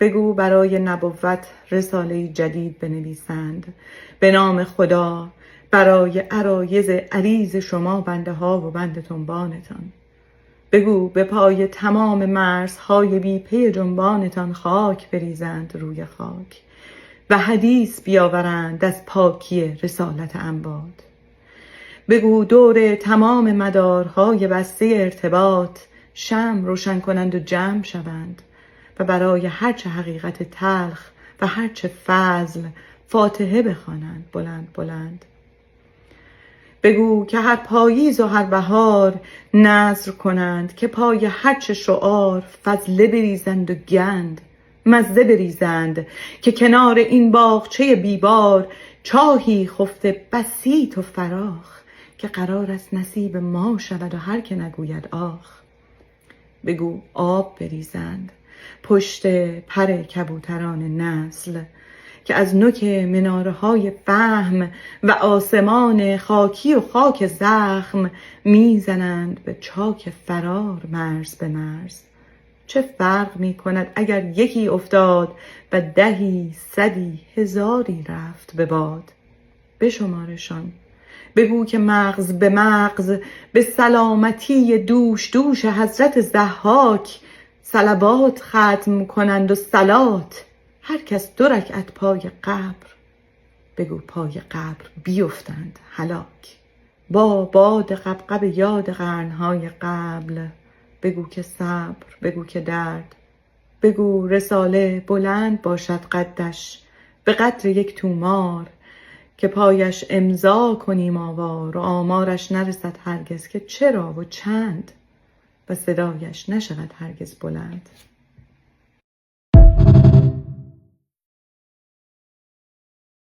بگو برای نبوت رساله جدید بنویسند به نام خدا برای عرایض عریض شما بنده ها و بنده تنبانتان. بگو به پای تمام مرزهای بی پی جنبانتان خاک بریزند روی خاک و حدیث بیاورند از پاکی رسالت انباد. بگو دور تمام مدارهای بسته ارتباط شمع روشن کنند و جمع شوند و برای هرچه حقیقت تلخ و هرچه فضل فاتحه بخوانند بلند بلند. بگو که هر پاییز و هر بهار نذر کنند که پای هرچه شعار فضله بریزند و گند مزه بریزند که کنار این باغچه بیبار چاهی خفته بسیط و فراخ که قرار است نصیب ما شود و هر که نگوید آخ. بگو آب بریزند پشت پر کبوتران نسل که از نوک مناره های فهم و آسمان خاکی و خاک زخم میزنند به چاک فرار مرز به مرز. چه فرق می کند اگر یکی افتاد و دهی صدی هزاری رفت به باد؟ بشمارشان. بگو که مغز به مغز به سلامتی دوش دوش حضرت ضحاک صلوات ختم کنند و صلات هر کس 2 رکعت پای قبر. بگو پای قبر بیفتند هلاک با باد قبقب یاد قرنهای قبل. بگو که صبر، بگو که درد، بگو رساله بلند باشد قدش به قدر 1 تومار که پایش امضا کنیم آوار و آمارش نرسد هرگز که چرا و چند و صدایش نشود هرگز بلند.